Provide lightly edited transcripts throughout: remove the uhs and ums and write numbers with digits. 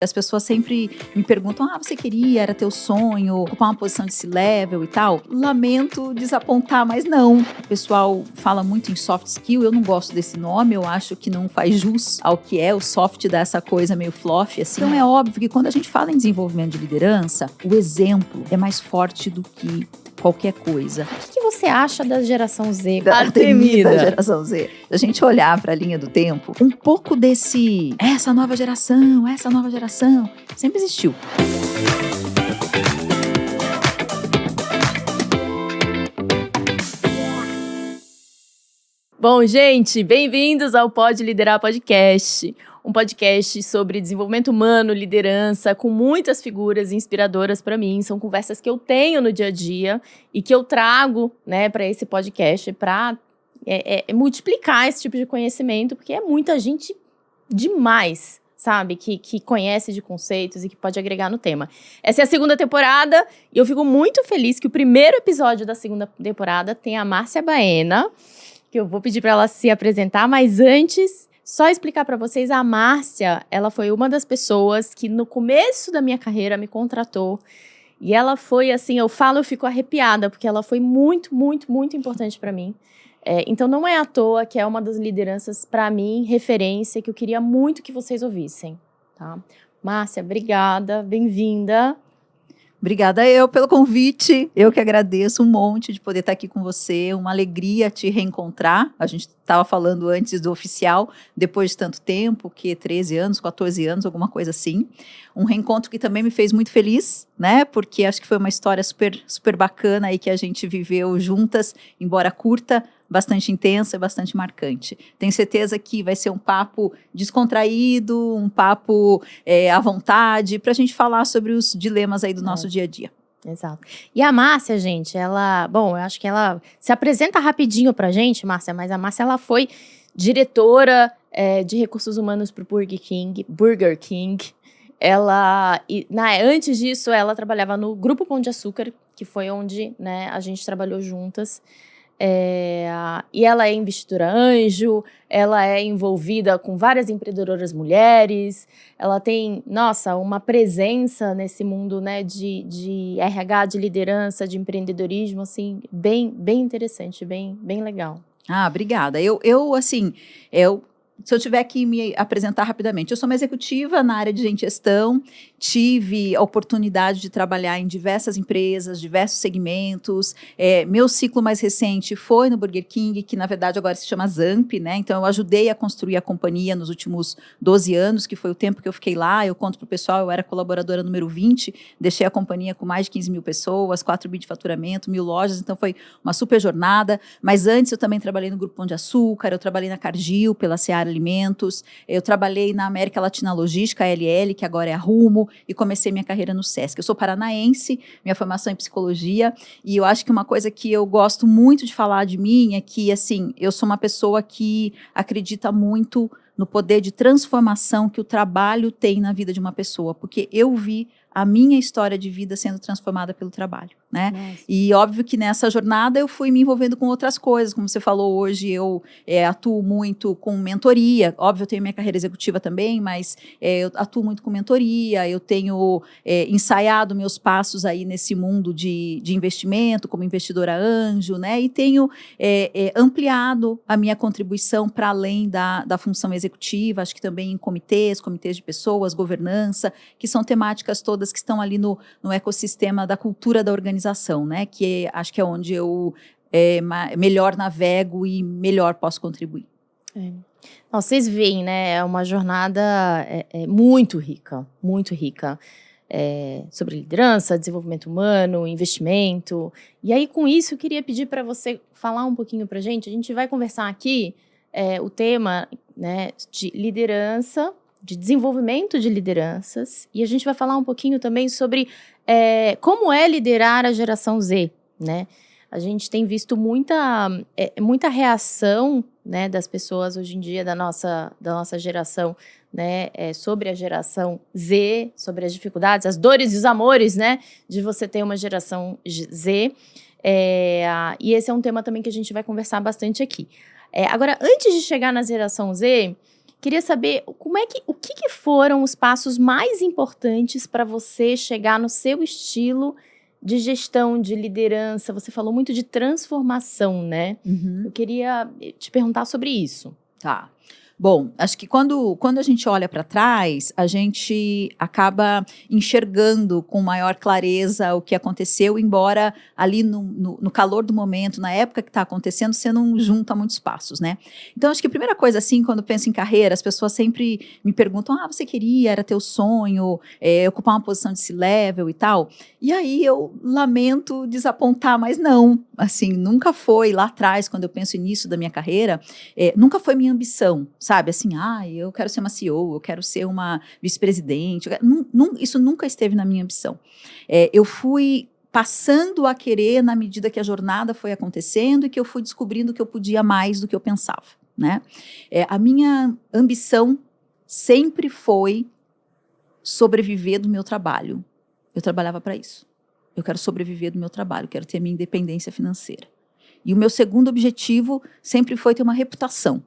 As pessoas sempre me perguntam, você queria, era teu sonho, ocupar uma posição de C-level e tal? Lamento desapontar, mas não. O pessoal fala muito em soft skill, eu não gosto desse nome, eu acho que não faz jus ao que é o soft dessa coisa meio fluffy, assim. Então é óbvio que quando a gente fala em desenvolvimento de liderança, o exemplo é mais forte do que qualquer coisa. O que você acha da geração Z? Da temida geração Z. Se a gente olhar para a linha do tempo, um pouco desse essa nova geração sempre existiu. Bom, gente, bem-vindos ao Pode Liderar Podcast. Um podcast sobre desenvolvimento humano, liderança, com muitas figuras inspiradoras para mim. São conversas que eu tenho no dia a dia e que eu trago, né, para esse podcast para multiplicar esse tipo de conhecimento, porque é muita gente demais, sabe, que conhece de conceitos e que pode agregar no tema. Essa é a segunda temporada e eu fico muito feliz que o primeiro episódio da segunda temporada tem a Márcia Baena, que eu vou pedir para ela se apresentar, mas antes, só explicar para vocês, a Márcia, ela foi uma das pessoas que no começo da minha carreira me contratou, e ela foi assim, eu fico arrepiada, porque ela foi muito, muito, muito importante para mim. Então não é à toa que é uma das lideranças, para mim, referência, que eu queria muito que vocês ouvissem, tá? Márcia, obrigada, bem-vinda. Obrigada eu pelo convite, eu que agradeço um monte de poder estar aqui com você, uma alegria te reencontrar. A gente estava falando antes do oficial, depois de tanto tempo, que 13 anos, 14 anos, alguma coisa assim. Um reencontro que também me fez muito feliz, né? Porque acho que foi uma história super, super bacana aí que a gente viveu juntas, embora curta, bastante intensa e bastante marcante. Tenho certeza que vai ser um papo descontraído, um papo à vontade, para a gente falar sobre os dilemas aí do nosso dia a dia. Exato. E a Márcia, gente, eu acho que ela se apresenta rapidinho pra gente, Márcia, mas a Márcia, ela foi diretora de recursos humanos pro Burger King. Antes disso, ela trabalhava no Grupo Pão de Açúcar, que foi onde, né, a gente trabalhou juntas. E ela é investidora anjo, ela é envolvida com várias empreendedoras mulheres, ela tem, uma presença nesse mundo, né, de RH, de liderança, de empreendedorismo, assim, bem, bem interessante, bem, bem legal. Obrigada. Se eu tiver que me apresentar rapidamente, eu sou uma executiva na área de gestão, tive a oportunidade de trabalhar em diversas empresas, diversos segmentos. Meu ciclo mais recente foi no Burger King, que na verdade agora se chama Zamp, né? Então eu ajudei a construir a companhia nos últimos 12 anos, que foi o tempo que eu fiquei lá. Eu conto para o pessoal, eu era colaboradora número 20, deixei a companhia com mais de 15 mil pessoas, 4 bi de faturamento, 1.000 lojas, então foi uma super jornada. Mas antes eu também trabalhei no Grupo Pão de Açúcar, eu trabalhei na Cargill, pela Seara Alimentos, eu trabalhei na América Latina Logística, ALL, que agora é a Rumo, e comecei minha carreira no Sesc. Eu sou paranaense, minha formação é em psicologia, e eu acho que uma coisa que eu gosto muito de falar de mim é que, assim, eu sou uma pessoa que acredita muito no poder de transformação que o trabalho tem na vida de uma pessoa, porque eu vi a minha história de vida sendo transformada pelo trabalho, né? Nossa. E óbvio que nessa jornada eu fui me envolvendo com outras coisas, como você falou hoje, eu atuo muito com mentoria, óbvio eu tenho minha carreira executiva também, mas eu atuo muito com mentoria, eu tenho ensaiado meus passos aí nesse mundo de investimento, como investidora anjo, né? E tenho ampliado a minha contribuição para além da função executiva, acho que também em comitês de pessoas, governança, que são temáticas todas que estão ali no ecossistema da cultura da organização, né? Que acho que é onde eu melhor navego e melhor posso contribuir. Vocês veem, né? É uma jornada muito rica, sobre liderança, desenvolvimento humano, investimento. E aí, com isso, eu queria pedir para você falar um pouquinho para a gente vai conversar aqui o tema, né, de liderança, de desenvolvimento de lideranças, e a gente vai falar um pouquinho também sobre como é liderar a geração Z, né? A gente tem visto muita reação, né, das pessoas hoje em dia, da nossa geração, né, sobre a geração Z, sobre as dificuldades, as dores e os amores, né, de você ter uma geração Z. E esse é um tema também que a gente vai conversar bastante aqui. Agora, antes de chegar na geração Z, Queria saber o que foram os passos mais importantes para você chegar no seu estilo de gestão, de liderança. Você falou muito de transformação, né? Eu queria te perguntar sobre isso. Tá. Bom, acho que quando a gente olha para trás, a gente acaba enxergando com maior clareza o que aconteceu, embora ali no calor do momento, na época que está acontecendo, você não junta muitos passos, né? Então, acho que a primeira coisa, assim, quando penso em carreira, as pessoas sempre me perguntam, você queria, era teu sonho, ocupar uma posição de C-level e tal? E aí eu lamento desapontar, mas não, assim, nunca foi lá atrás, quando eu penso nisso da minha carreira, nunca foi minha ambição, sabe? Assim, eu quero ser uma CEO, eu quero ser uma vice-presidente. Isso nunca esteve na minha ambição. Eu fui passando a querer na medida que a jornada foi acontecendo e que eu fui descobrindo que eu podia mais do que eu pensava, né? A minha ambição sempre foi sobreviver do meu trabalho. Eu trabalhava para isso. Eu quero sobreviver do meu trabalho, quero ter a minha independência financeira. E o meu segundo objetivo sempre foi ter uma reputação.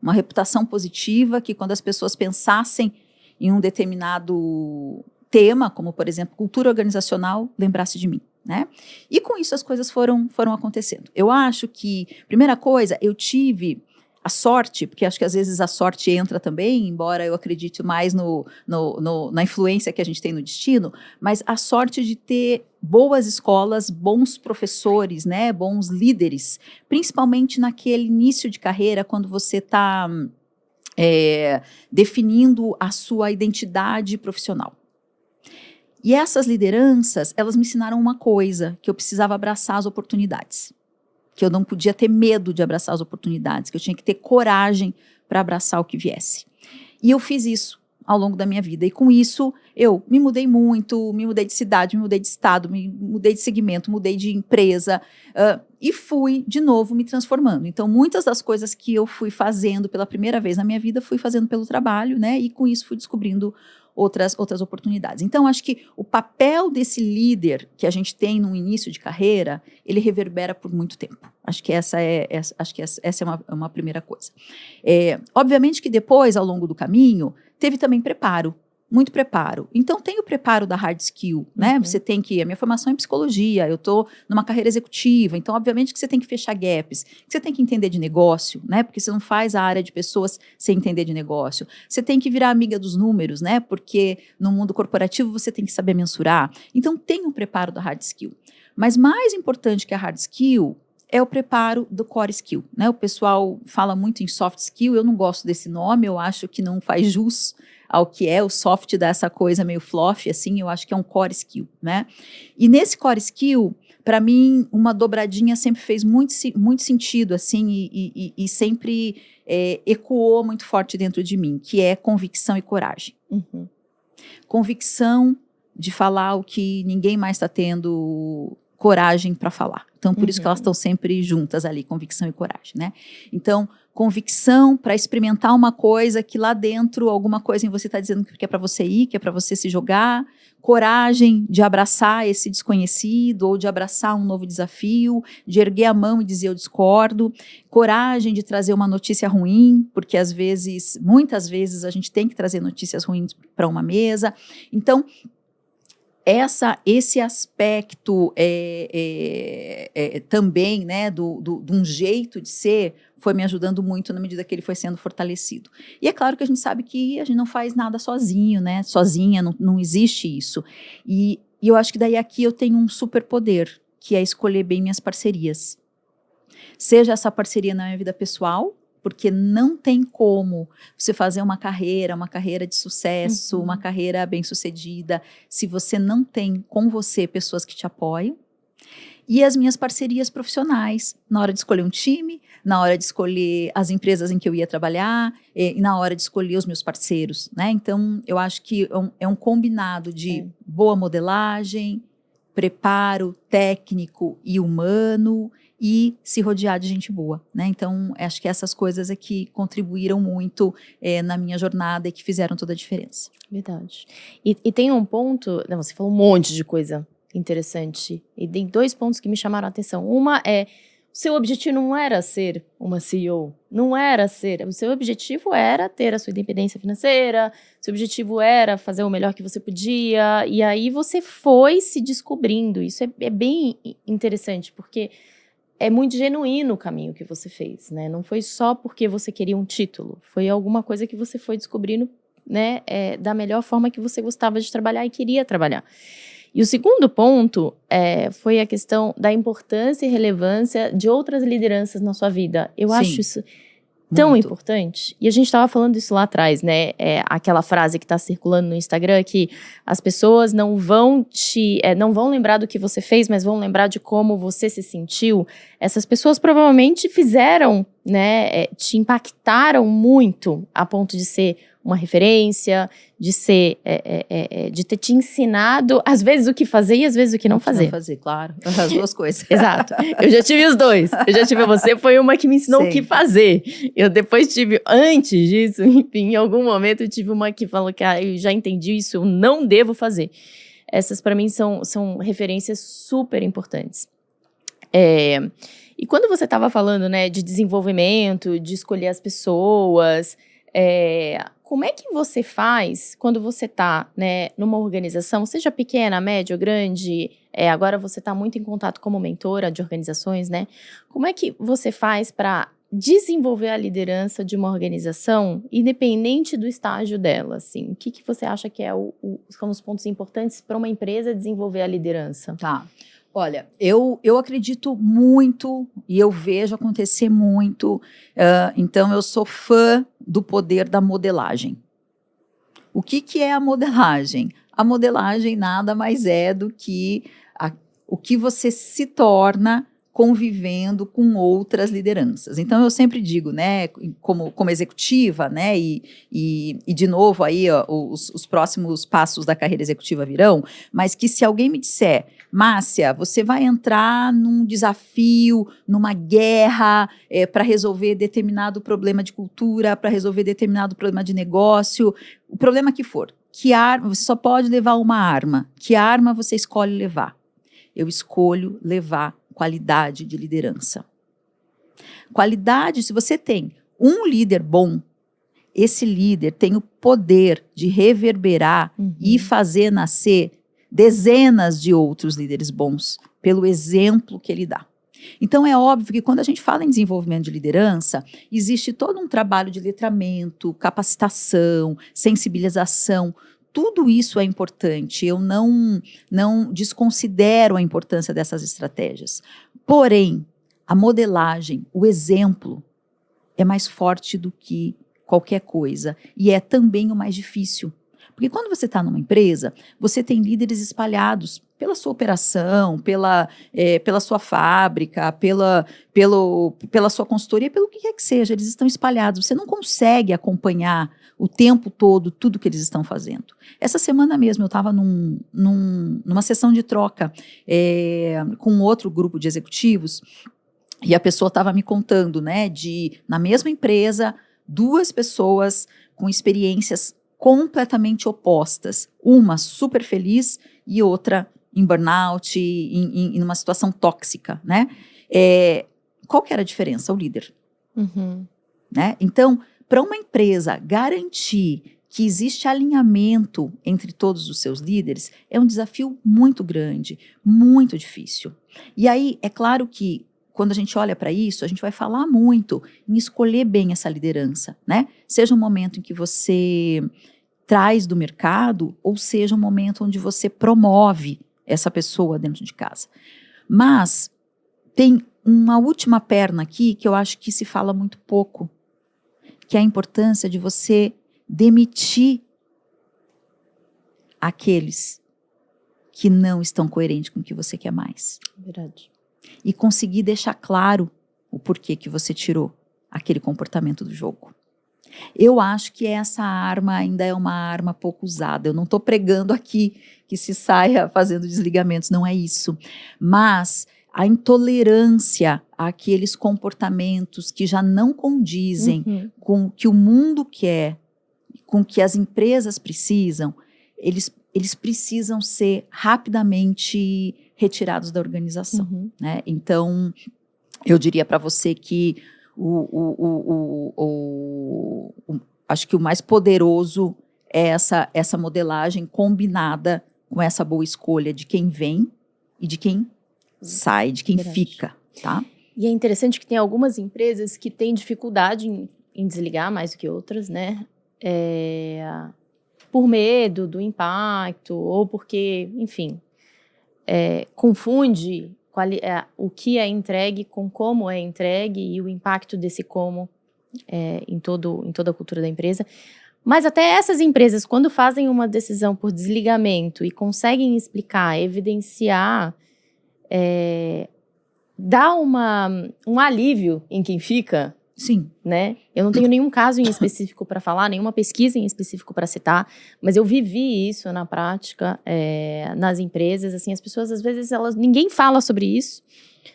Uma reputação positiva, que quando as pessoas pensassem em um determinado tema, como, por exemplo, cultura organizacional, lembrasse de mim, né? E com isso as coisas foram acontecendo. Eu acho que, primeira coisa, eu tive a sorte, porque acho que às vezes a sorte entra também, embora eu acredite mais na influência que a gente tem no destino, mas a sorte de ter boas escolas, bons professores, né, bons líderes, principalmente naquele início de carreira, quando você está definindo a sua identidade profissional. E essas lideranças, elas me ensinaram uma coisa, que eu precisava abraçar as oportunidades. Que eu não podia ter medo de abraçar as oportunidades, que eu tinha que ter coragem para abraçar o que viesse. E eu fiz isso ao longo da minha vida. E com isso, eu me mudei muito, me mudei de cidade, me mudei de estado, me mudei de segmento, mudei de empresa, e fui, de novo, me transformando. Então, muitas das coisas que eu fui fazendo pela primeira vez na minha vida, fui fazendo pelo trabalho, né? E com isso fui descobrindo outras oportunidades. Então, acho que o papel desse líder que a gente tem no início de carreira, ele reverbera por muito tempo. Acho que essa é uma primeira coisa. Obviamente que depois, ao longo do caminho, teve também preparo. Muito preparo. Então, tem o preparo da hard skill, né? Você tem que... A minha formação é em psicologia, eu estou numa carreira executiva, então, obviamente, que você tem que fechar gaps, que você tem que entender de negócio, né? Porque você não faz a área de pessoas sem entender de negócio. Você tem que virar amiga dos números, né? Porque no mundo corporativo você tem que saber mensurar. Então, tem o preparo da hard skill. Mas mais importante que a hard skill é o preparo do core skill, né? O pessoal fala muito em soft skill, eu não gosto desse nome, eu acho que não faz jus ao que é o soft dessa coisa meio fluffy, assim, eu acho que é um core skill, né? E nesse core skill, para mim, uma dobradinha sempre fez muito sentido, assim, e sempre ecoou muito forte dentro de mim, que é convicção e coragem. Convicção de falar o que ninguém mais está tendo coragem para falar. Então, por isso que elas estão sempre juntas ali, convicção e coragem, né? Então, convicção para experimentar uma coisa que lá dentro, alguma coisa em você está dizendo que é para você ir, que é para você se jogar. Coragem de abraçar esse desconhecido ou de abraçar um novo desafio, de erguer a mão e dizer eu discordo. Coragem de trazer uma notícia ruim, porque às vezes, muitas vezes, a gente tem que trazer notícias ruins para uma mesa. Então, esse aspecto também, né, de um jeito de ser, foi me ajudando muito na medida que ele foi sendo fortalecido. E é claro que a gente sabe que a gente não faz nada sozinho, né, sozinha, não existe isso. E eu acho que daí aqui eu tenho um superpoder, que é escolher bem minhas parcerias. Seja essa parceria na minha vida pessoal, porque não tem como você fazer uma carreira de sucesso, uma carreira bem-sucedida, se você não tem com você pessoas que te apoiam. E as minhas parcerias profissionais, na hora de escolher um time, na hora de escolher as empresas em que eu ia trabalhar, e na hora de escolher os meus parceiros, né? Então, eu acho que é um combinado de boa modelagem, preparo técnico e humano, e se rodear de gente boa, né? Então, acho que essas coisas é que contribuíram muito na minha jornada e que fizeram toda a diferença. Verdade. E tem um ponto... Não, você falou um monte de coisa interessante. E tem 2 pontos que me chamaram a atenção. Uma é seu objetivo não era ser uma CEO, não era ser. O seu objetivo era ter a sua independência financeira, seu objetivo era fazer o melhor que você podia, e aí você foi se descobrindo. Isso é bem interessante, porque é muito genuíno o caminho que você fez, né? Não foi só porque você queria um título, foi alguma coisa que você foi descobrindo, né, da melhor forma que você gostava de trabalhar e queria trabalhar. E o segundo ponto foi a questão da importância e relevância de outras lideranças na sua vida. Eu Sim, acho isso tão muito. importante. E a gente estava falando isso lá atrás, né? Aquela frase que está circulando no Instagram que as pessoas não vão lembrar do que você fez, mas vão lembrar de como você se sentiu. Essas pessoas provavelmente fizeram, né? Te impactaram muito a ponto de ser uma referência, de ser, de ter te ensinado, às vezes, o que fazer e às vezes o que não fazer. Não fazer, claro. As duas coisas. Exato. Eu já tive os dois. Eu já tive você, foi uma que me ensinou o que fazer. Eu depois tive, antes disso, enfim, em algum momento eu tive uma que falou que eu já entendi isso, eu não devo fazer. Essas, para mim, são referências super importantes. E quando você estava falando, né, de desenvolvimento, de escolher as pessoas, como é que você faz quando você está, né, numa organização, seja pequena, média ou grande, agora você está muito em contato como mentora de organizações, né? Como é que você faz para desenvolver a liderança de uma organização, independente do estágio dela, assim? O que você acha que são os pontos importantes para uma empresa desenvolver a liderança? Tá. Olha, eu acredito muito e eu vejo acontecer muito, então eu sou fã do poder da modelagem. O que é a modelagem? A modelagem nada mais é do que o que você se torna convivendo com outras lideranças. Então, eu sempre digo, né, como executiva, né, e de novo aí, ó, os próximos passos da carreira executiva virão, mas que se alguém me disser, Márcia, você vai entrar num desafio, numa guerra, para resolver determinado problema de cultura, para resolver determinado problema de negócio, o problema que for, que arma, você só pode levar uma arma, que arma você escolhe levar? Eu escolho levar qualidade de liderança. Qualidade, se você tem um líder bom, esse líder tem o poder de reverberar e fazer nascer dezenas de outros líderes bons pelo exemplo que ele dá. Então, é óbvio que quando a gente fala em desenvolvimento de liderança, existe todo um trabalho de letramento, capacitação, sensibilização. Tudo isso é importante, eu não desconsidero a importância dessas estratégias. Porém, a modelagem, o exemplo, é mais forte do que qualquer coisa e é também o mais difícil. Porque quando você está numa empresa, você tem líderes espalhados pela sua operação, pela sua fábrica, pela sua consultoria, pelo que quer que seja, eles estão espalhados. Você não consegue acompanhar o tempo todo tudo que eles estão fazendo. Essa semana mesmo eu estava numa sessão de troca com outro grupo de executivos e a pessoa estava me contando, né, na mesma empresa, duas pessoas com experiências completamente opostas, uma super feliz e outra em burnout, em uma situação tóxica, né? Qual que era a diferença? O líder. Né? Então, para uma empresa garantir que existe alinhamento entre todos os seus líderes, é um desafio muito grande, muito difícil. E aí, é claro que quando a gente olha para isso, a gente vai falar muito em escolher bem essa liderança, né? Seja um momento em que você traz do mercado, ou seja um momento onde você promove essa pessoa dentro de casa. Mas tem uma última perna aqui que eu acho que se fala muito pouco, que é a importância de você demitir aqueles que não estão coerentes com o que você quer mais. Verdade. E conseguir deixar claro o porquê que você tirou aquele comportamento do jogo. Eu acho que essa arma ainda é uma arma pouco usada. Eu não estou pregando aqui que se saia fazendo desligamentos, não é isso. Mas a intolerância àqueles comportamentos que já não condizem com o que o mundo quer, com o que as empresas precisam, eles precisam ser rapidamente retirados da organização. Né? Então, eu diria para você que acho que o mais poderoso é essa modelagem combinada com essa boa escolha de quem vem e de quem sai, de quem Verdade. fica, tá? E é interessante que tem algumas empresas que têm dificuldade em desligar mais do que outras, né? Por medo do impacto, ou porque, enfim, confunde o que é entregue com como é entregue e o impacto desse como em toda a cultura da empresa. Mas até essas empresas, quando fazem uma decisão por desligamento e conseguem explicar, evidenciar, dá um alívio em quem fica. Sim. Né? Eu não tenho nenhum caso em específico para falar, nenhuma pesquisa em específico para citar, mas eu vivi isso na prática, nas empresas. Assim, as pessoas, às vezes, ninguém fala sobre isso.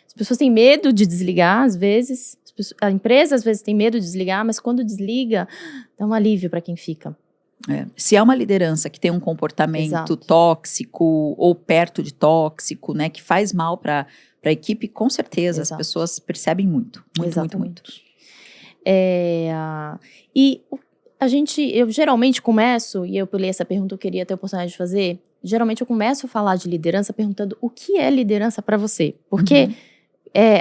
As pessoas têm medo de desligar, às vezes. A empresa, às vezes, tem medo de desligar, mas quando desliga, dá um alívio para quem fica. Se há uma liderança que tem um comportamento Exato. tóxico ou perto de tóxico, né, que faz mal para a equipe, com certeza Exato. as pessoas percebem muito. Muito. E eu geralmente começo, e eu pulei essa pergunta, eu queria ter a oportunidade de fazer, geralmente eu começo a falar de liderança perguntando o que é liderança para você? Porque,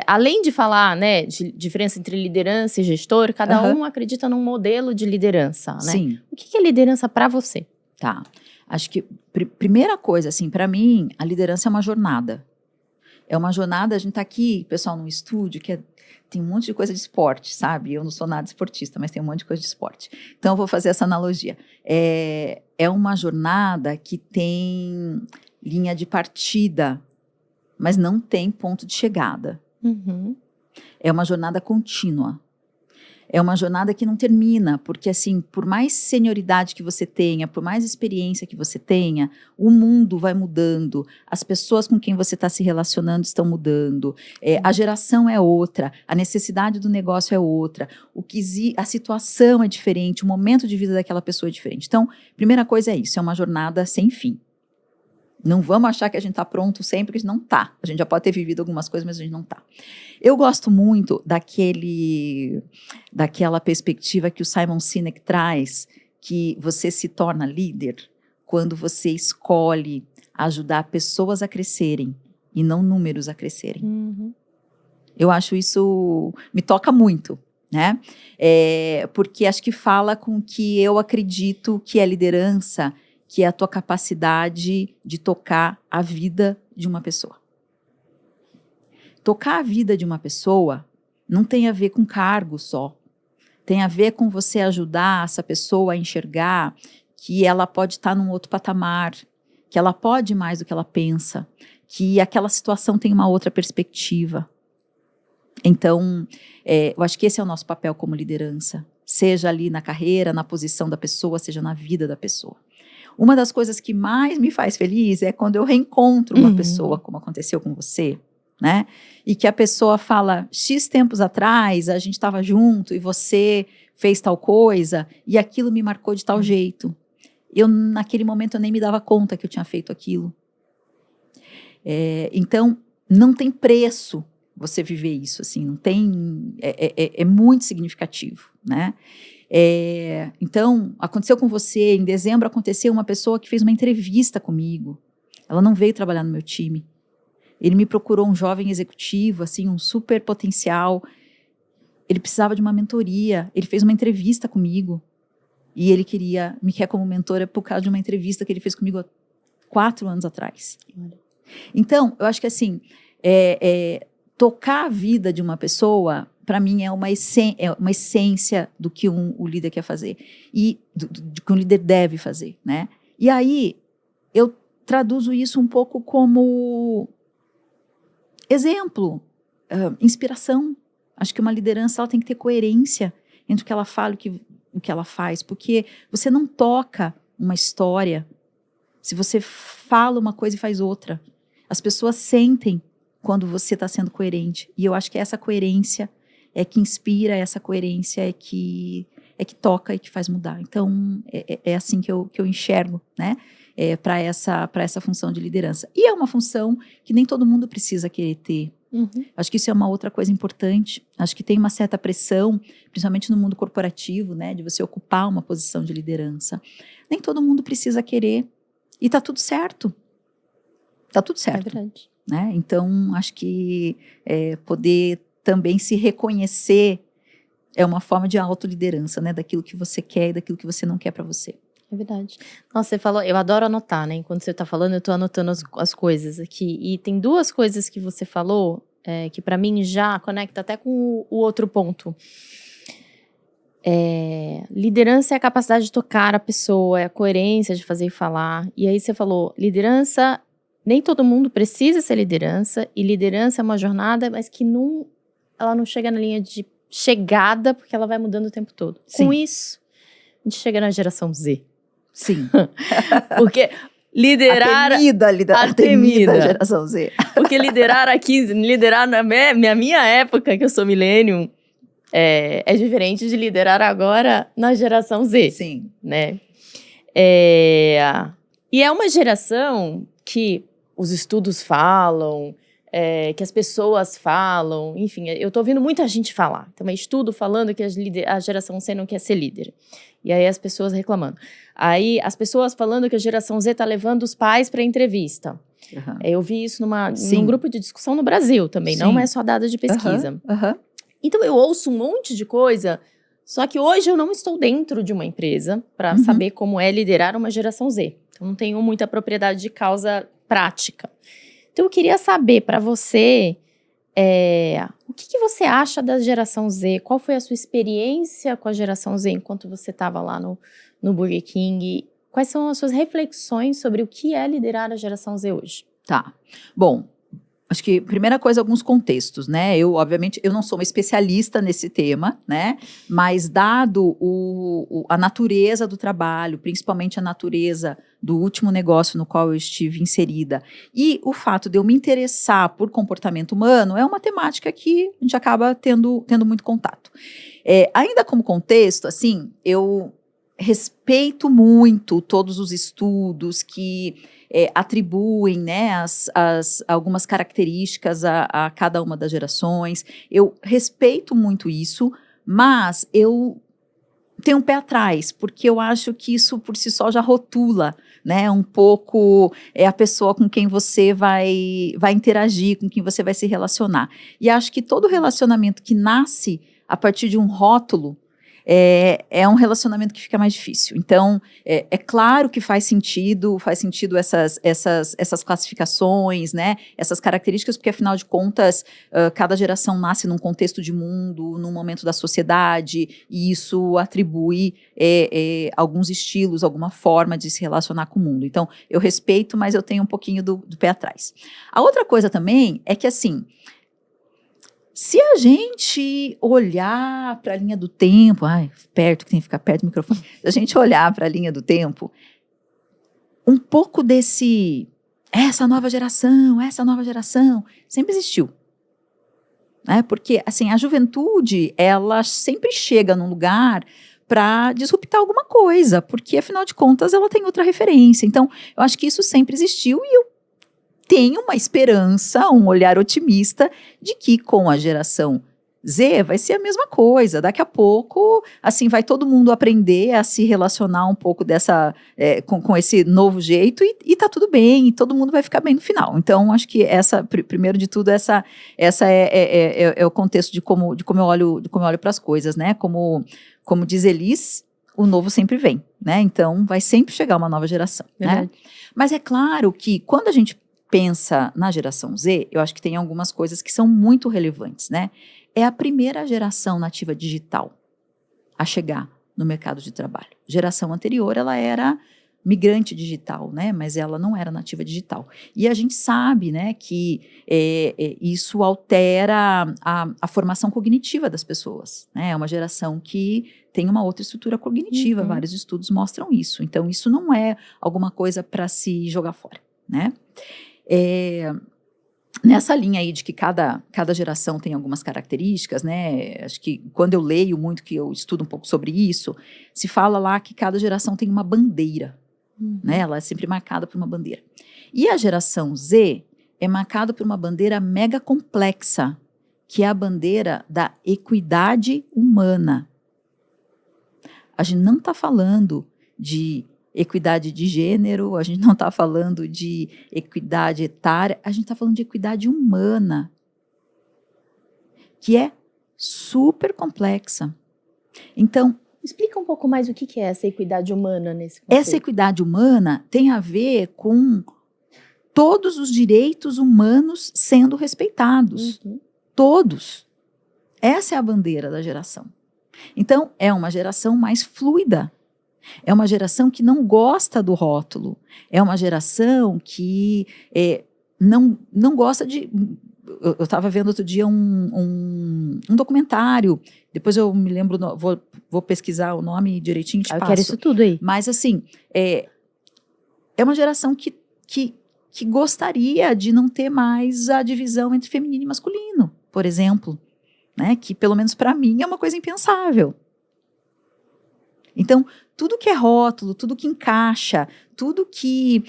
além de falar, né, de diferença entre liderança e gestor, cada um acredita num modelo de liderança, né? Sim. O que é liderança para você? Tá. Acho que, primeira coisa, assim, para mim, a liderança é uma jornada. É uma jornada, a gente tá aqui, pessoal, num estúdio que tem um monte de coisa de esporte, sabe? Eu não sou nada esportista, mas tem um monte de coisa de esporte. Então, eu vou fazer essa analogia. É uma jornada que tem linha de partida, mas não tem ponto de chegada. Uhum. É uma jornada contínua. É uma jornada que não termina, porque assim, por mais senioridade que você tenha, por mais experiência que você tenha, o mundo vai mudando, as pessoas com quem você está se relacionando estão mudando, a geração é outra, a necessidade do negócio é outra, a situação é diferente, o momento de vida daquela pessoa é diferente. Então, primeira coisa é isso, é uma jornada sem fim. Não vamos achar que a gente está pronto sempre, porque a gente não está. A gente já pode ter vivido algumas coisas, mas a gente não está. Eu gosto muito daquela perspectiva que o Simon Sinek traz, que você se torna líder quando você escolhe ajudar pessoas a crescerem e não números a crescerem. Uhum. Eu acho isso, me toca muito, né? Porque acho que fala com que eu acredito que é liderança, que é a tua capacidade de tocar a vida de uma pessoa. Tocar a vida de uma pessoa não tem a ver com cargo só. Tem a ver com você ajudar essa pessoa a enxergar que ela pode estar num outro patamar, que ela pode mais do que ela pensa, que aquela situação tem uma outra perspectiva. Então, eu acho que esse é o nosso papel como liderança. Seja ali na carreira, na posição da pessoa, seja na vida da pessoa. Uma das coisas que mais me faz feliz é quando eu reencontro uma pessoa, como aconteceu com você, né? E que a pessoa fala, X tempos atrás, a gente estava junto e você fez tal coisa e aquilo me marcou de tal jeito. Naquele momento, eu nem me dava conta que eu tinha feito aquilo. Então, não tem preço você viver isso, assim, não tem... É muito significativo, né? Então, aconteceu com você, em dezembro aconteceu uma pessoa que fez uma entrevista comigo, ela não veio trabalhar no meu time, ele me procurou um jovem executivo, assim, um super potencial, ele precisava de uma mentoria, ele fez uma entrevista comigo, e ele me quer como mentora por causa de uma entrevista que ele fez comigo há 4 anos atrás. Então, eu acho que assim, tocar a vida de uma pessoa, para mim, é uma essência do que o líder quer fazer. E do que um líder deve fazer, né? E aí, eu traduzo isso um pouco como exemplo, inspiração. Acho que uma liderança ela tem que ter coerência entre o que ela fala e o que ela faz. Porque você não toca uma história se você fala uma coisa e faz outra. As pessoas sentem quando você está sendo coerente. E eu acho que essa coerência é que inspira, essa coerência é que toca e que faz mudar. Então, é assim que eu enxergo, né? Para essa função de liderança. E é uma função que nem todo mundo precisa querer ter. Acho que isso é uma outra coisa importante. Acho que tem uma certa pressão, principalmente no mundo corporativo, né, de você ocupar uma posição de liderança. Nem todo mundo precisa querer. E tá tudo certo. Tá tudo certo. É verdade. Né? Então, acho que poder também se reconhecer é uma forma de autoliderança, né? Daquilo que você quer e daquilo que você não quer para você. É verdade. Nossa, você falou, eu adoro anotar, né? Enquanto você tá falando, eu tô anotando as coisas aqui. E tem duas coisas que você falou, que pra mim já conecta até com o outro ponto. Liderança é a capacidade de tocar a pessoa, é a coerência de fazer e falar. E aí você falou, liderança, nem todo mundo precisa ser liderança. E liderança é uma jornada, mas que ela não chega na linha de chegada, porque ela vai mudando o tempo todo. Sim. Com isso, a gente chega na geração Z. Sim. Porque liderar... A temida geração Z. Porque liderar na minha época, que eu sou millennium, é diferente de liderar agora na geração Z. Sim. Né? E é uma geração que os estudos falam, que as pessoas falam, enfim, eu tô ouvindo muita gente falar. Tem um estudo falando que a geração Z não quer ser líder. E aí as pessoas reclamando. Aí as pessoas falando que a geração Z tá levando os pais para entrevista. Uhum. Eu vi isso num grupo de discussão no Brasil também, Sim. não é só dado de pesquisa. Então eu ouço um monte de coisa, só que hoje eu não estou dentro de uma empresa para saber como é liderar uma geração Z. Então não tenho muita propriedade de causa prática. Então eu queria saber para você, o que você acha da geração Z? Qual foi a sua experiência com a geração Z enquanto você estava lá no Burger King? Quais são as suas reflexões sobre o que é liderar a geração Z hoje? Tá. Bom, acho que, primeira coisa, alguns contextos, né? Obviamente, eu não sou uma especialista nesse tema, né? Mas dado a natureza do trabalho, principalmente a natureza do último negócio no qual eu estive inserida, e o fato de eu me interessar por comportamento humano, é uma temática que a gente acaba tendo muito contato. Ainda como contexto, assim, eu respeito muito todos os estudos que atribuem, né, algumas características a cada uma das gerações. Eu respeito muito isso, mas eu tenho um pé atrás, porque eu acho que isso por si só já rotula, né, um pouco a pessoa com quem você vai interagir, com quem você vai se relacionar. E acho que todo relacionamento que nasce a partir de um rótulo é um relacionamento que fica mais difícil. Então, é claro que faz sentido essas classificações, né, essas características, porque afinal de contas, cada geração nasce num contexto de mundo, num momento da sociedade, e isso atribui alguns estilos, alguma forma de se relacionar com o mundo. Então, eu respeito, mas eu tenho um pouquinho do pé atrás. A outra coisa também é que, assim, se a gente olhar para a linha do tempo, que tem que ficar perto do microfone, se a gente olhar para a linha do tempo, um pouco essa nova geração sempre existiu. Né? Porque, assim, a juventude, ela sempre chega num lugar para disruptar alguma coisa, porque, afinal de contas, ela tem outra referência. Então, eu acho que isso sempre existiu e eu tenho uma esperança, um olhar otimista de que com a geração Z vai ser a mesma coisa. Daqui a pouco, assim, vai todo mundo aprender a se relacionar um pouco com esse novo jeito e tá tudo bem, e todo mundo vai ficar bem no final. Então, acho que primeiro de tudo, essa é o contexto de como eu olho para as coisas, né? Como diz Elis, o novo sempre vem, né? Então, vai sempre chegar uma nova geração, né? Mas é claro que quando a gente pensa na geração Z, eu acho que tem algumas coisas que são muito relevantes, né? É a primeira geração nativa digital a chegar no mercado de trabalho. Geração anterior, ela era migrante digital, né? Mas ela não era nativa digital. E a gente sabe, né, que isso altera a formação cognitiva das pessoas, né? É uma geração que tem uma outra estrutura cognitiva, vários estudos mostram isso. Então, isso não é alguma coisa para se jogar fora, né? Nessa linha aí de que cada geração tem algumas características, né? Acho que quando eu leio muito, que eu estudo um pouco sobre isso, se fala lá que cada geração tem uma bandeira, né? Ela é sempre marcada por uma bandeira. E a geração Z, é marcado por uma bandeira mega complexa, que é a bandeira da equidade humana. A gente não está falando de equidade de gênero, a gente não está falando de equidade etária, a gente está falando de equidade humana, que é super complexa. Então, explica um pouco mais o que é essa equidade humana nesse conceito. Essa equidade humana tem a ver com todos os direitos humanos sendo respeitados. Todos. Essa é a bandeira da geração. Então, é uma geração mais fluida. É uma geração que não gosta do rótulo. É uma geração que não gosta de... Eu estava vendo outro dia um documentário, depois eu me lembro, vou pesquisar o nome direitinho e te passo. Eu quero isso tudo aí. Mas assim, é uma geração que gostaria de não ter mais a divisão entre feminino e masculino, por exemplo, né? Que pelo menos para mim é uma coisa impensável. Então, tudo que é rótulo, tudo que encaixa, tudo que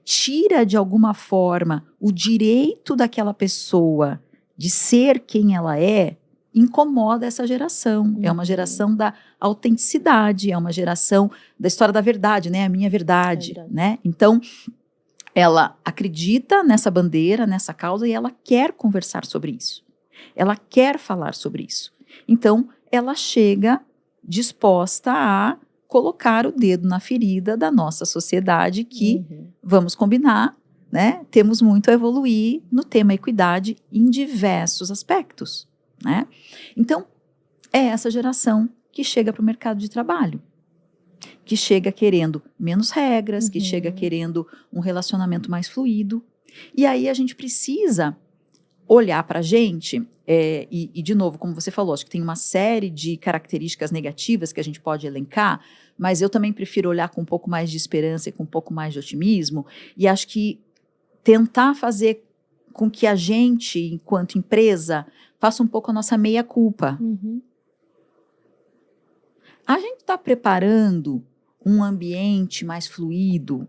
tira de alguma forma o direito daquela pessoa de ser quem ela é, incomoda essa geração. É uma geração da autenticidade, é uma geração da história da verdade, né? A minha verdade, né? Então, ela acredita nessa bandeira, nessa causa, e ela quer conversar sobre isso. Ela quer falar sobre isso. Então, ela chega disposta a colocar o dedo na ferida da nossa sociedade que, vamos combinar, né, temos muito a evoluir no tema equidade em diversos aspectos, né? Então, é essa geração que chega para o mercado de trabalho, que chega querendo menos regras, que chega querendo um relacionamento mais fluido. E aí a gente precisa olhar para a gente, e de novo, como você falou, acho que tem uma série de características negativas que a gente pode elencar, mas eu também prefiro olhar com um pouco mais de esperança e com um pouco mais de otimismo, e acho que tentar fazer com que a gente, enquanto empresa, faça um pouco a nossa meia-culpa. A gente está preparando um ambiente mais fluido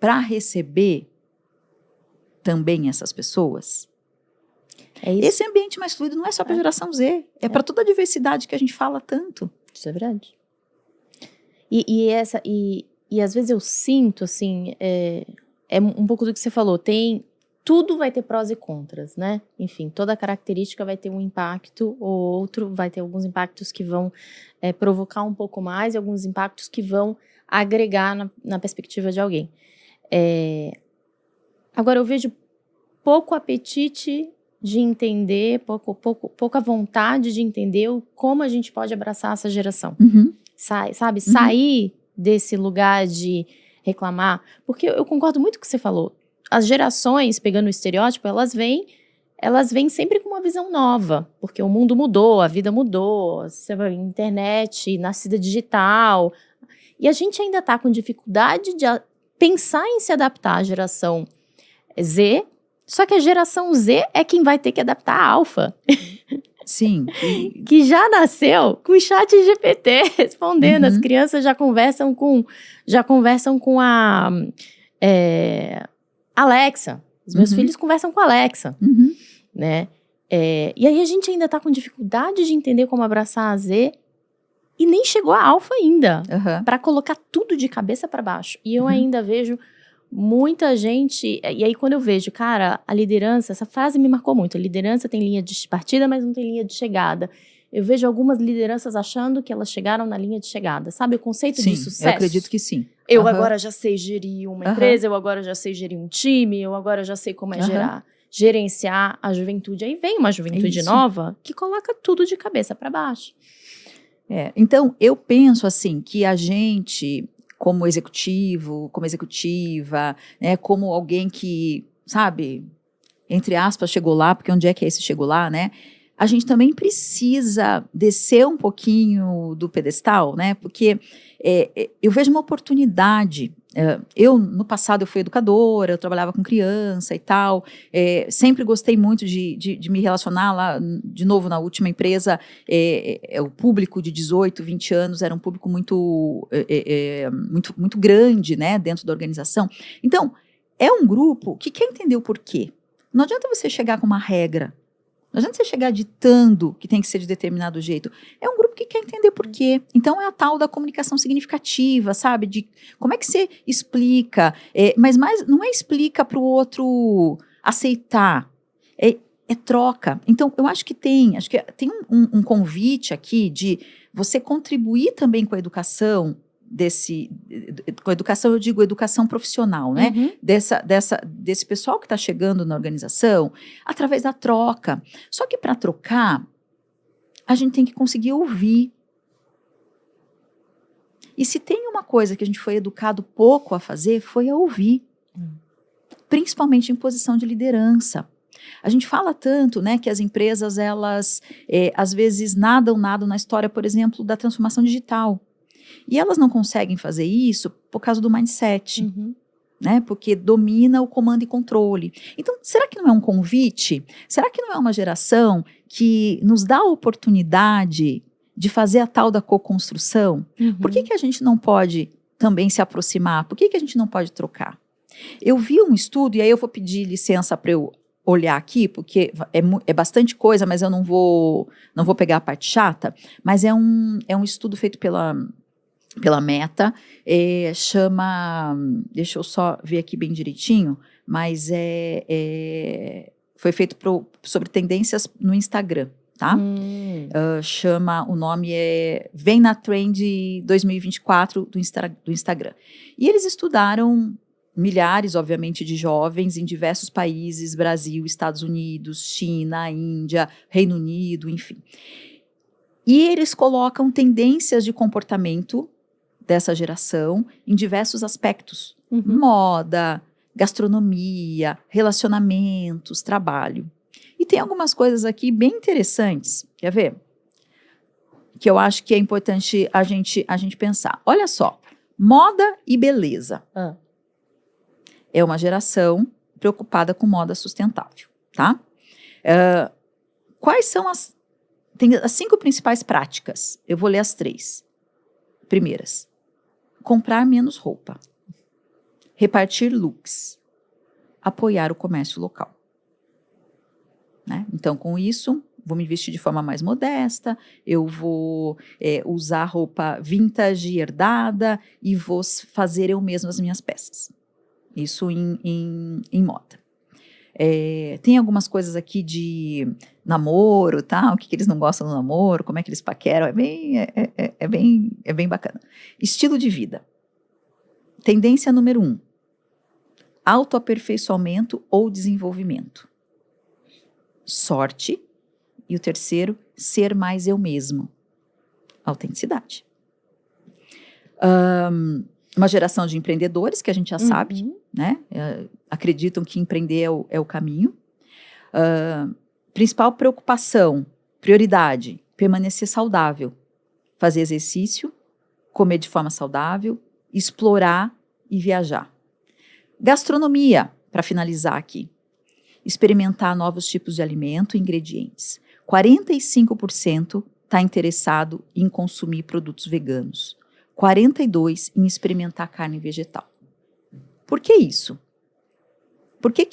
para receber também essas pessoas? Esse ambiente mais fluido não é só para a geração Z, é para toda a diversidade que a gente fala tanto. Isso é verdade. E às vezes eu sinto, assim, é um pouco do que você falou, tudo vai ter prós e contras, né? Enfim, toda característica vai ter um impacto ou outro, vai ter alguns impactos que vão provocar um pouco mais e alguns impactos que vão agregar na perspectiva de alguém. Agora, eu vejo pouco apetite de entender, pouca vontade de entender como a gente pode abraçar essa geração. Sair desse lugar de reclamar. Porque eu concordo muito com o que você falou. As gerações, pegando o estereótipo, elas vêm sempre com uma visão nova. Porque o mundo mudou, a vida mudou, a internet, nascida digital. E a gente ainda está com dificuldade de pensar em se adaptar à geração Z, só que a geração Z é quem vai ter que adaptar a alfa. Sim. Que já nasceu com o chat GPT respondendo. As crianças já conversam com a Alexa. Os meus filhos conversam com a Alexa. Né? E aí a gente ainda está com dificuldade de entender como abraçar a Z e nem chegou a alfa ainda. Para colocar tudo de cabeça para baixo. E eu ainda vejo muita gente, e aí quando eu vejo, cara, a liderança, essa frase me marcou muito, a liderança tem linha de partida, mas não tem linha de chegada. Eu vejo algumas lideranças achando que elas chegaram na linha de chegada, sabe o conceito de sucesso? Eu acredito que sim. Eu agora já sei gerir uma empresa, eu agora já sei gerir um time, eu agora já sei como é gerenciar a juventude. Aí vem uma juventude nova que coloca tudo de cabeça para baixo. Então, eu penso assim, que a gente, como executivo, como executiva, né, como alguém que, sabe, entre aspas, chegou lá, porque onde é que esse chegou lá, né? A gente também precisa descer um pouquinho do pedestal, né? Porque eu vejo uma oportunidade. No passado, eu fui educadora, eu trabalhava com criança e tal. Sempre gostei muito de me relacionar lá, de novo, na última empresa. O público de 18, 20 anos era um público muito grande, né? Dentro da organização. Então, é um grupo que quer entender o porquê. Não adianta você chegar com uma regra. Não adianta você chegar ditando que tem que ser de determinado jeito. É um grupo que quer entender por quê. Então, é a tal da comunicação significativa, sabe? De como é que você explica. Mas não é explica para o outro aceitar. É troca. Então, acho que tem um convite aqui de você contribuir também com a educação com a educação, eu digo educação profissional, né? Uhum. Desse pessoal que está chegando na organização, através da troca. Só que para trocar, a gente tem que conseguir ouvir. E se tem uma coisa que a gente foi educado pouco a fazer, foi a ouvir. Principalmente em posição de liderança. A gente fala tanto, né, que as empresas, elas, às vezes, nadam na história, por exemplo, da transformação digital. E elas não conseguem fazer isso por causa do mindset, né? Porque domina o comando e controle. Então, será que não é um convite? Será que não é uma geração que nos dá a oportunidade de fazer a tal da co-construção? Por que a gente não pode também se aproximar? Por que a gente não pode trocar? Eu vi um estudo, e aí eu vou pedir licença para eu olhar aqui, porque é bastante coisa, mas eu não vou pegar a parte chata, mas é um estudo feito pela Meta, chama, deixa eu só ver aqui bem direitinho, mas foi feito sobre tendências no Instagram, tá? O nome Vem na Trend 2024 do Instagram. E eles estudaram milhares, obviamente, de jovens em diversos países, Brasil, Estados Unidos, China, Índia, Reino Unido, enfim. E eles colocam tendências de comportamento dessa geração em diversos aspectos. Moda, gastronomia, relacionamentos, trabalho. E tem algumas coisas aqui bem interessantes, quer ver? Que eu acho que é importante a gente pensar. Olha só, moda e beleza. É uma geração preocupada com moda sustentável, tá? Quais são tem as 5 principais práticas? Eu vou ler as 3 primeiras. Comprar menos roupa. Repartir looks. Apoiar o comércio local. Né? Então, com isso, vou me vestir de forma mais modesta, eu vou usar roupa vintage, herdada, e vou fazer eu mesma as minhas peças. Isso em moda. Tem algumas coisas aqui de namoro, tá? O que eles não gostam do namoro, como é que eles paqueram, é bem bacana. Estilo de vida. Tendência número 1. Autoaperfeiçoamento ou desenvolvimento. Sorte. E o terceiro, ser mais eu mesmo. Autenticidade. Uma geração de empreendedores, que a gente já sabe, né? Acreditam que empreender é o caminho. Principal preocupação, prioridade, permanecer saudável. Fazer exercício, comer de forma saudável, explorar e viajar. Gastronomia, para finalizar aqui. Experimentar novos tipos de alimento e ingredientes. 45% está interessado em consumir produtos veganos. 42% em experimentar carne vegetal. Por que isso? Por que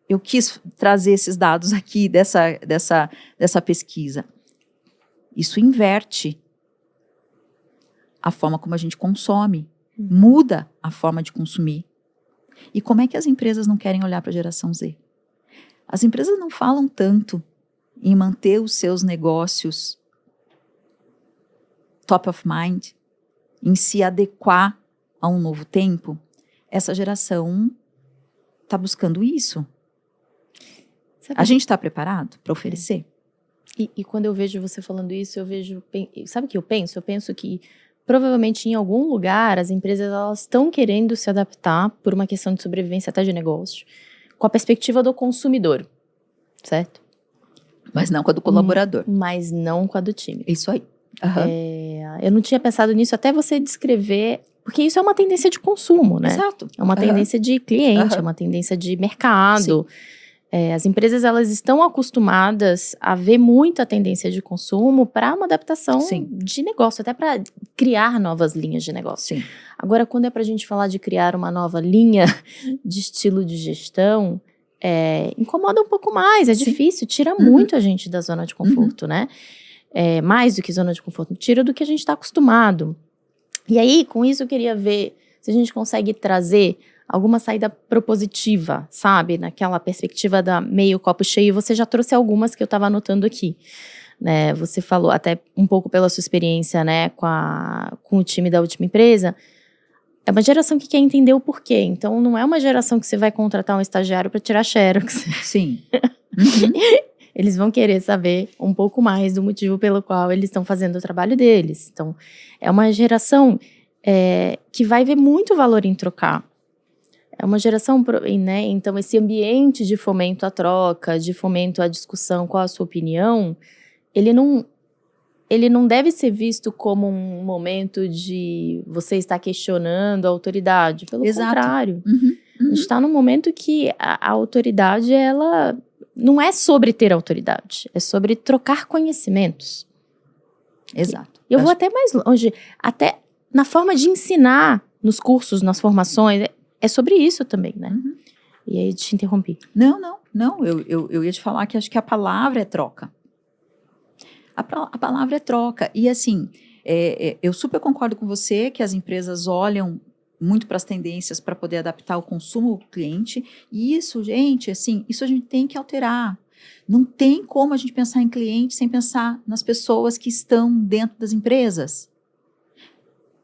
eu quis trazer esses dados aqui dessa pesquisa? Isso inverte a forma como a gente consome, muda a forma de consumir. E como é que as empresas não querem olhar para a geração Z? As empresas não falam tanto em manter os seus negócios top of mind, em se adequar a um novo tempo. Essa geração está buscando isso. A gente está preparado para oferecer? E quando eu vejo você falando isso, sabe o que eu penso? Eu penso que provavelmente em algum lugar as empresas elas estão querendo se adaptar por uma questão de sobrevivência até de negócio, com a perspectiva do consumidor, certo? Mas não com a do colaborador. Mas não com a do time. Isso aí. Eu não tinha pensado nisso até você descrever, porque isso é uma tendência de consumo, né? Exato. É uma tendência de cliente, é uma tendência de mercado. As empresas, elas estão acostumadas a ver muita tendência de consumo para uma adaptação Sim. de negócio, até para criar novas linhas de negócio. Sim. Agora, quando é para a gente falar de criar uma nova linha de estilo de gestão, incomoda um pouco mais, é Sim. difícil, tira muito a gente da zona de conforto, né? Mais do que zona de conforto, tira do que a gente está acostumado. E aí, com isso, eu queria ver se a gente consegue trazer alguma saída propositiva, sabe? Naquela perspectiva da meio copo cheio. Você já trouxe algumas que eu estava anotando aqui, né? Você falou até um pouco pela sua experiência, né? Com o time da última empresa. É uma geração que quer entender o porquê. Então, não é uma geração que você vai contratar um estagiário para tirar xerox. Sim. Uhum. Eles vão querer saber um pouco mais do motivo pelo qual eles estão fazendo o trabalho deles. Então, é uma geração que vai ver muito valor em trocar. É uma geração, né? Então, esse ambiente de fomento à troca, de fomento à discussão, qual a sua opinião, ele não deve ser visto como um momento de você estar questionando a autoridade. Pelo contrário. Uhum. A gente está num momento que a autoridade, ela não é sobre ter autoridade, é sobre trocar conhecimentos. Exato. Eu vou até mais longe, até na forma de ensinar nos cursos, nas formações, é sobre isso também, né? Uhum. E aí te interrompi. Não. Eu ia te falar que acho que a palavra é troca. A palavra é troca. E assim, eu super concordo com você que as empresas olham muito para as tendências para poder adaptar o consumo do cliente. E isso, gente, assim, isso a gente tem que alterar. Não tem como a gente pensar em cliente sem pensar nas pessoas que estão dentro das empresas.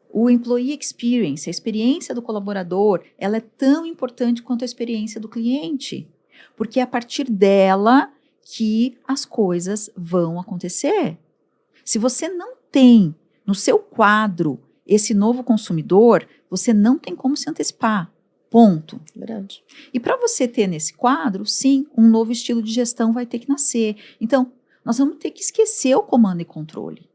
O employee experience, a experiência do colaborador, ela é tão importante quanto a experiência do cliente. Porque é a partir dela que as coisas vão acontecer. Se você não tem no seu quadro esse novo consumidor, você não tem como se antecipar. Ponto. Verdade. E para você ter nesse quadro, sim, um novo estilo de gestão vai ter que nascer. Então, nós vamos ter que esquecer o comando e controle.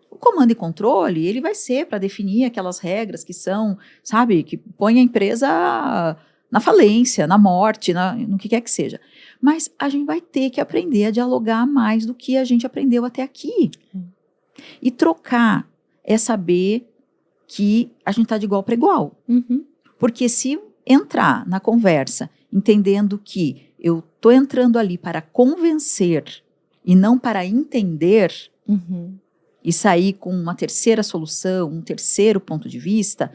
O comando e controle, ele vai ser para definir aquelas regras que são, sabe, que põe a empresa na falência, na morte, no que quer que seja. Mas a gente vai ter que aprender a dialogar mais do que a gente aprendeu até aqui. E trocar é saber que a gente está de igual para igual. Uhum. Porque se entrar na conversa entendendo que eu estou entrando ali para convencer e não para entender, e sair com uma terceira solução, um terceiro ponto de vista,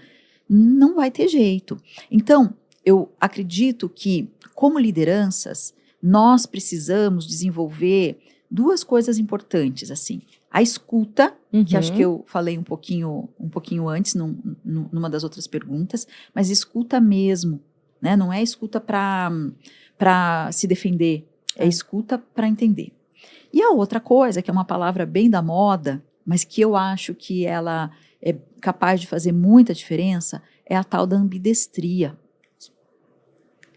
não vai ter jeito. Então, eu acredito que, como lideranças, nós precisamos desenvolver duas coisas importantes, assim. A escuta, que acho que eu falei um pouquinho antes, numa das outras perguntas, mas escuta mesmo, né? Não é escuta para se defender, é escuta para entender. E a outra coisa, que é uma palavra bem da moda, mas que eu acho que ela é capaz de fazer muita diferença, é a tal da ambidestria.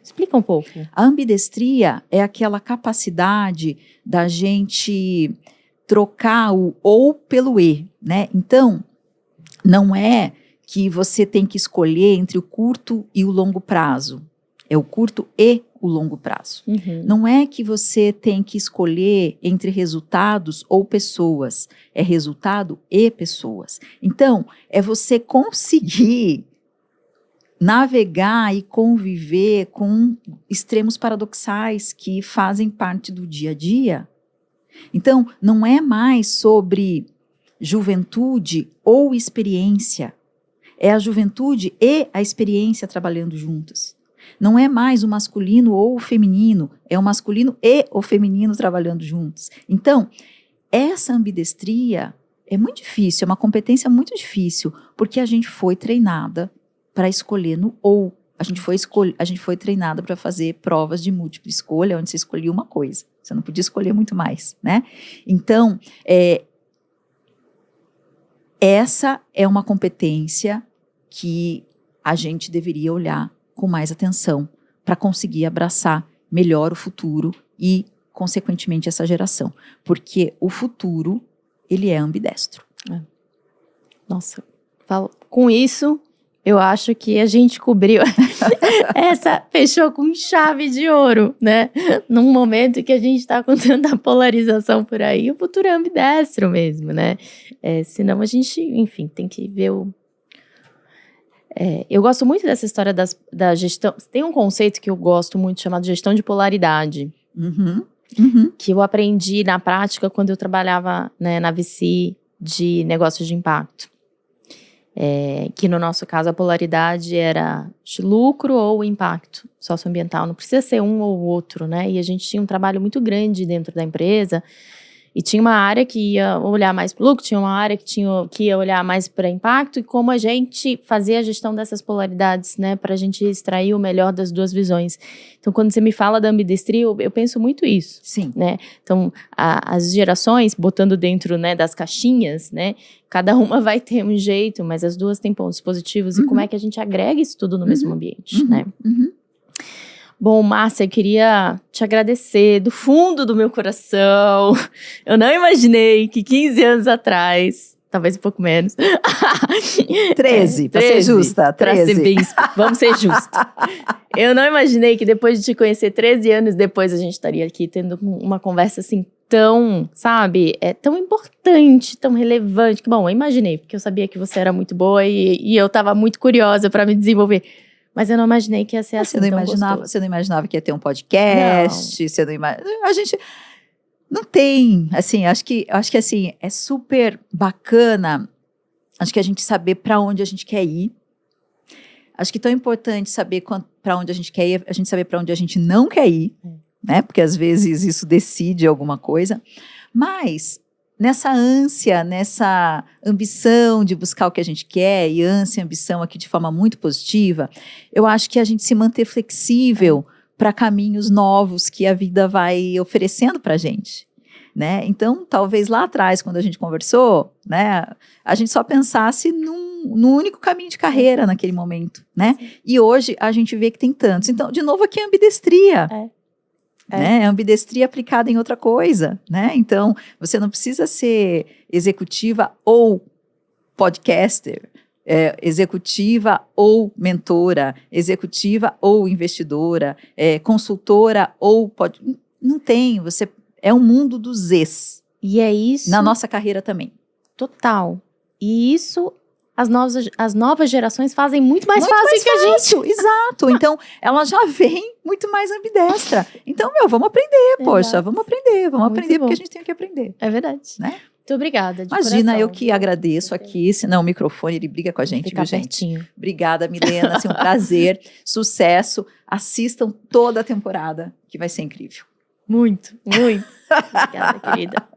Explica um pouco. A ambidestria é aquela capacidade da gente trocar o ou pelo e, né? Então, não é que você tem que escolher entre o curto e o longo prazo. É o curto e o longo prazo. Não é que você tem que escolher entre resultados ou pessoas. É resultado e pessoas. Então, é você conseguir navegar e conviver com extremos paradoxais que fazem parte do dia a dia. Então, não é mais sobre juventude ou experiência. É a juventude e a experiência trabalhando juntas. Não é mais o masculino ou o feminino, é o masculino e o feminino trabalhando juntos. Então, essa ambidestria é muito difícil, é uma competência muito difícil, porque a gente foi treinada para escolher no ou. A gente foi treinada para fazer provas de múltipla escolha, onde você escolhia uma coisa. Você não podia escolher muito mais, né? Então, essa é uma competência que a gente deveria olhar com mais atenção para conseguir abraçar melhor o futuro e, consequentemente, essa geração. Porque o futuro, ele é ambidestro. Nossa, com isso, Eu acho que a gente cobriu fechou com chave de ouro, né? Num momento que a gente tá com tanta polarização por aí, o futuro é ambidestro mesmo, né? Senão a gente, enfim, tem que ver eu gosto muito dessa história da gestão. Tem um conceito que eu gosto muito chamado gestão de polaridade. Que eu aprendi na prática quando eu trabalhava, né, na VC de negócios de impacto. Que no nosso caso a polaridade era de lucro ou impacto socioambiental, não precisa ser um ou outro, né? E a gente tinha um trabalho muito grande dentro da empresa e tinha uma área que ia olhar mais para o lucro, tinha uma área que ia olhar mais para impacto e como a gente fazia a gestão dessas polaridades, né? Para a gente extrair o melhor das duas visões. Então, quando você me fala da ambidestria, eu penso muito isso. Sim. Né? Então, as gerações, botando dentro, né, das caixinhas, né? Cada uma vai ter um jeito, mas as duas têm pontos positivos. E como é que a gente agrega isso tudo no mesmo ambiente, né? Bom, Márcia, eu queria te agradecer do fundo do meu coração. Eu não imaginei que 15 anos atrás, talvez um pouco menos. 13, pra ser justa, 13. Vamos ser justos. Eu não imaginei que depois de te conhecer 13 anos depois, a gente estaria aqui tendo uma conversa assim tão, sabe, tão importante, tão relevante. Que, bom, eu imaginei, porque eu sabia que você era muito boa e eu estava muito curiosa para me desenvolver. Mas eu não imaginei que ia ser assim tão gostoso. Você não imaginava que ia ter um podcast? Você não a gente não tem, assim, acho que assim, é super bacana, acho que a gente saber para onde a gente quer ir. Acho que é tão importante saber para onde a gente quer ir, a gente saber para onde a gente não quer ir, né? Porque às vezes isso decide alguma coisa. Mas nessa ânsia, nessa ambição de buscar o que a gente quer, e ânsia e ambição aqui de forma muito positiva, eu acho que a gente se manter flexível para caminhos novos que a vida vai oferecendo para a gente, né? Então, talvez lá atrás, quando a gente conversou, né, a gente só pensasse num único caminho de carreira naquele momento, né? E hoje a gente vê que tem tantos. Então, de novo aqui a ambidestria. Né? Ambidestria aplicada em outra coisa, né? Então, você não precisa ser executiva ou podcaster, executiva ou mentora, executiva ou investidora, consultora ou não tem, você é um mundo dos Zs. E é isso. Na nossa carreira também. Total. E isso as novas gerações fazem muito mais fácil que a gente. Exato. Então, ela já vem muito mais ambidestra. Então, vamos aprender, poxa, vamos aprender porque a gente tem que aprender. É verdade. Né? Muito obrigada, de Imagina, coração. Eu que agradeço aqui, senão o microfone, ele briga com a gente, viu, gente? Pertinho. Obrigada, Milena, um prazer, sucesso, assistam toda a temporada, que vai ser incrível. Muito, muito. Obrigada, querida.